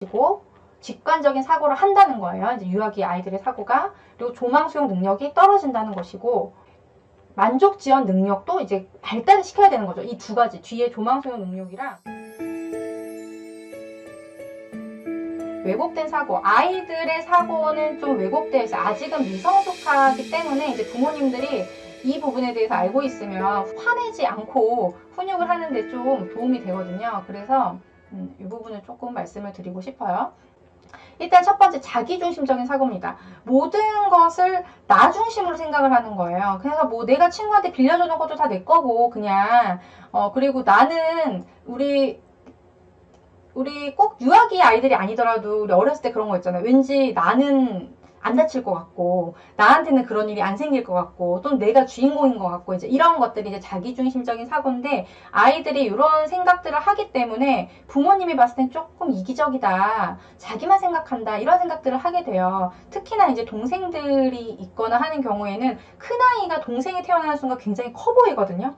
것이고 직관적인 사고를 한다는 거예요. 이제 유아기 아이들의 사고가. 그리고 조망 수용 능력이 떨어진다는 것이고 만족 지원 능력도 이제 발달을 시켜야 되는 거죠. 이 두 가지 뒤에 조망 수용 능력이랑 왜곡된 사고, 아이들의 사고는 좀 왜곡되어 있어요. 아직은 미성숙하기 때문에 이제 부모님들이 이 부분에 대해서 알고 있으면 화내지 않고 훈육을 하는데 좀 도움이 되거든요. 그래서 이 부분을 조금 말씀을 드리고 싶어요. 일단 첫 번째 자기중심적인 사고입니다. 모든 것을 나 중심으로 생각을 하는 거예요. 그래서 뭐 내가 친구한테 빌려주는 것도 다 내 거고 그냥 그리고 나는 우리 꼭 유아기 아이들이 아니더라도 우리 어렸을 때 그런 거 있잖아요. 왠지 나는 안 다칠 것 같고 나한테는 그런 일이 안 생길 것 같고 또는 내가 주인공인 것 같고 이제 이런 것들이 이제 자기중심적인 사고인데 아이들이 이런 생각들을 하기 때문에 부모님이 봤을 땐 조금 이기적이다, 자기만 생각한다 이런 생각들을 하게 돼요. 특히나 이제 동생들이 있거나 하는 경우에는 큰아이가 동생이 태어나는 순간 굉장히 커 보이거든요.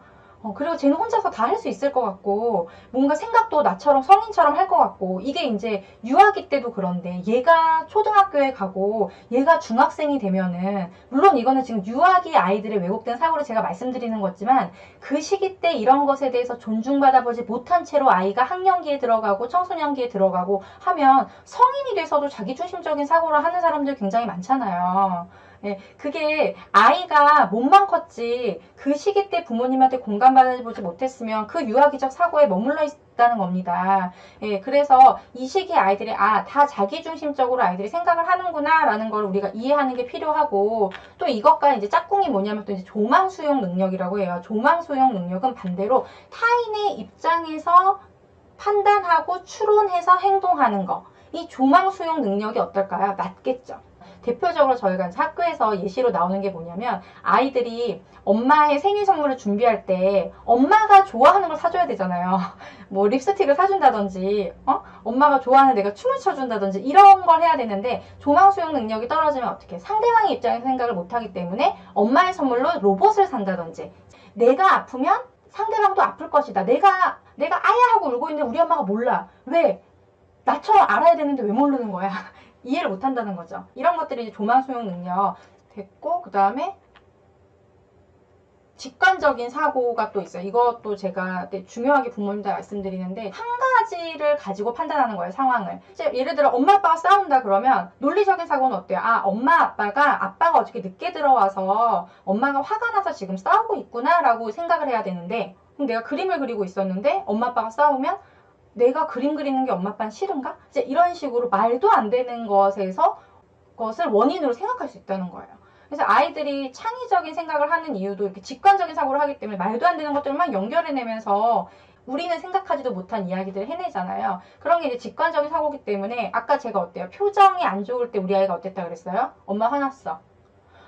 그리고 쟤는 혼자서 다 할 수 있을 것 같고 뭔가 생각도 나처럼 성인처럼 할 것 같고 이게 이제 유아기 때도 그런데 얘가 초등학교에 가고 얘가 중학생이 되면은 물론 이거는 지금 유아기 아이들의 왜곡된 사고를 제가 말씀드리는 거지만 그 시기 때 이런 것에 대해서 존중받아보지 못한 채로 아이가 학년기에 들어가고 청소년기에 들어가고 하면 성인이 돼서도 자기중심적인 사고를 하는 사람들 굉장히 많잖아요. 네, 그게 아이가 몸만 컸지 그 시기 때 부모님한테 공감받아보지 못했으면 그 유아기적 사고에 머물러 있다는 겁니다. 예, 그래서 이 시기에 아이들이 다 자기중심적으로 아이들이 생각을 하는구나 라는 걸 우리가 이해하는 게 필요하고 또 이것과 이제 짝꿍이 뭐냐면 또 이제 조망수용 능력이라고 해요. 조망수용 능력은 반대로 타인의 입장에서 판단하고 추론해서 행동하는 거. 이 조망수용 능력이 어떨까요? 낮겠죠. 대표적으로 저희가 학교에서 예시로 나오는 게 뭐냐면 아이들이 엄마의 생일 선물을 준비할 때 엄마가 좋아하는 걸 사줘야 되잖아요. 뭐 립스틱을 사준다든지 엄마가 좋아하는 내가 춤을 춰준다든지 이런 걸 해야 되는데 조망수용 능력이 떨어지면 어떻게 상대방의 입장에서 생각을 못하기 때문에 엄마의 선물로 로봇을 산다든지 내가 아프면 상대방도 아플 것이다. 내가 아야 하고 울고 있는데 우리 엄마가 몰라. 왜? 나처럼 알아야 되는데 왜 모르는 거야? 이해를 못한다는 거죠. 이런 것들이 이제 조망수용 능력 됐고 그 다음에 직관적인 사고가 또 있어요. 이것도 제가 중요하게 부모님들 말씀드리는데 한 가지를 가지고 판단하는 거예요. 상황을. 예를 들어 엄마 아빠가 싸운다 그러면 논리적인 사고는 어때요? 엄마 아빠가 어저께 늦게 들어와서 엄마가 화가 나서 지금 싸우고 있구나 라고 생각을 해야 되는데 그럼 내가 그림을 그리고 있었는데 엄마 아빠가 싸우면 내가 그림 그리는 게 엄마 아빠는 싫은가? 이제 이런 식으로 말도 안 되는 것을 원인으로 생각할 수 있다는 거예요. 그래서 아이들이 창의적인 생각을 하는 이유도 이렇게 직관적인 사고를 하기 때문에 말도 안 되는 것들만 연결해내면서 우리는 생각하지도 못한 이야기들을 해내잖아요. 그런 게 이제 직관적인 사고이기 때문에 아까 제가 어때요? 표정이 안 좋을 때 우리 아이가 어땠다 그랬어요? 엄마 화났어.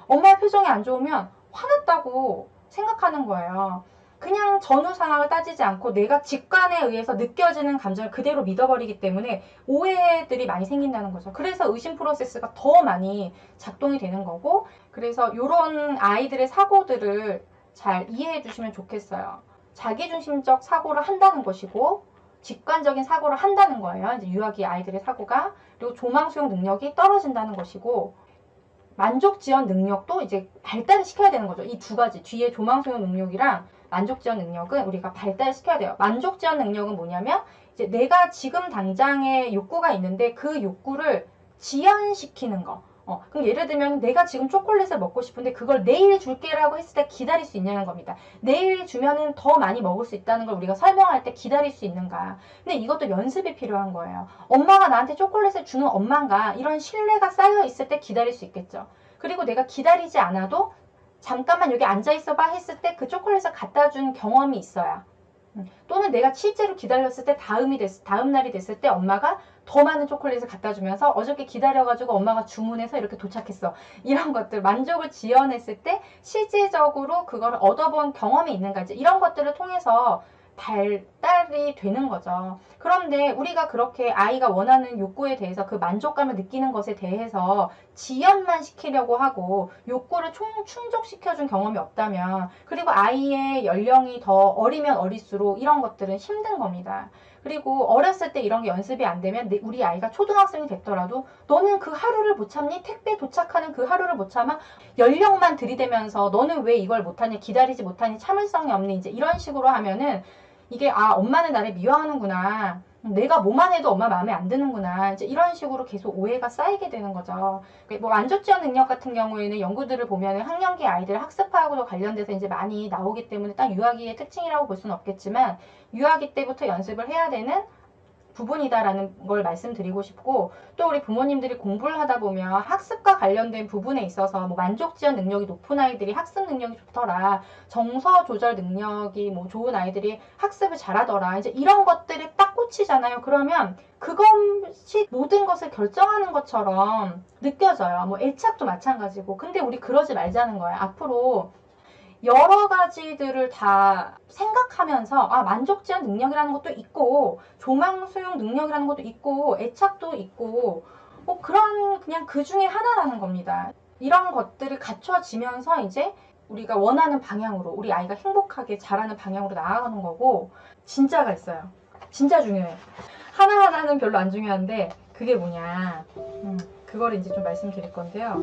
엄마의 표정이 안 좋으면 화났다고 생각하는 거예요. 그냥 전후 상황을 따지지 않고 내가 직관에 의해서 느껴지는 감정을 그대로 믿어버리기 때문에 오해들이 많이 생긴다는 거죠. 그래서 의심 프로세스가 더 많이 작동이 되는 거고 그래서 이런 아이들의 사고들을 잘 이해해 주시면 좋겠어요. 자기중심적 사고를 한다는 것이고 직관적인 사고를 한다는 거예요. 이제 유아기 아이들의 사고가 그리고 조망수용 능력이 떨어진다는 것이고 만족 지원 능력도 이제 발달을 시켜야 되는 거죠. 이 두 가지 뒤에 조망 수용 능력이랑 만족 지원 능력은 우리가 발달을 시켜야 돼요. 만족 지원 능력은 뭐냐면 이제 내가 지금 당장의 욕구가 있는데 그 욕구를 지연시키는 거. 그럼 예를 들면 내가 지금 초콜릿을 먹고 싶은데 그걸 내일 줄게라고 했을 때 기다릴 수 있냐는 겁니다. 내일 주면은 더 많이 먹을 수 있다는 걸 우리가 설명할 때 기다릴 수 있는가. 근데 이것도 연습이 필요한 거예요. 엄마가 나한테 초콜릿을 주는 엄마인가 이런 신뢰가 쌓여 있을 때 기다릴 수 있겠죠. 그리고 내가 기다리지 않아도 잠깐만 여기 앉아있어봐 했을 때 그 초콜릿을 갖다 준 경험이 있어야 또는 내가 실제로 기다렸을 때 다음 날이 됐을 때 엄마가 더 많은 초콜릿을 갖다 주면서 어저께 기다려가지고 엄마가 주문해서 이렇게 도착했어. 이런 것들 만족을 지연했을 때 실질적으로 그걸 얻어본 경험이 있는가 이제 이런 것들을 통해서 발달이 되는 거죠. 그런데 우리가 그렇게 아이가 원하는 욕구에 대해서 그 만족감을 느끼는 것에 대해서 지연만 시키려고 하고 욕구를 충족시켜준 경험이 없다면 그리고 아이의 연령이 더 어리면 어릴수록 이런 것들은 힘든 겁니다. 그리고 어렸을 때 이런 게 연습이 안 되면 우리 아이가 초등학생이 됐더라도 너는 그 하루를 못 참니? 택배 도착하는 그 하루를 못 참아? 연령만 들이대면서 너는 왜 이걸 못하니? 기다리지 못하니? 참을성이 없니? 이제 이런 식으로 하면은 이게 엄마는 나를 미워하는구나. 내가 뭐만 해도 엄마 마음에 안 드는구나. 이제 이런 식으로 계속 오해가 쌓이게 되는 거죠. 뭐 만족지원 능력 같은 경우에는 연구들을 보면 학령기 아이들 학습하고도 관련돼서 이제 많이 나오기 때문에 딱 유아기의 특징이라고 볼 수는 없겠지만 유아기 때부터 연습을 해야 되는 부분이다라는 걸 말씀드리고 싶고, 또 우리 부모님들이 공부를 하다 보면 학습과 관련된 부분에 있어서 뭐 만족지원 능력이 높은 아이들이 학습 능력이 좋더라, 정서 조절 능력이 뭐 좋은 아이들이 학습을 잘하더라, 이제 이런 것들이 딱 꽂히잖아요. 그러면 그것이 모든 것을 결정하는 것처럼 느껴져요. 뭐 애착도 마찬가지고. 근데 우리 그러지 말자는 거예요. 앞으로 여러 가지들을 다 생각하면서 만족지원 능력이라는 것도 있고 조망 수용 능력이라는 것도 있고 애착도 있고 뭐 그런 그냥 그 중에 하나라는 겁니다. 이런 것들이 갖춰지면서 이제 우리가 원하는 방향으로 우리 아이가 행복하게 자라는 방향으로 나아가는 거고, 진짜가 있어요. 진짜 중요해요. 하나하나는 별로 안 중요한데 그게 뭐냐, 그거를 이제 좀 말씀드릴 건데요.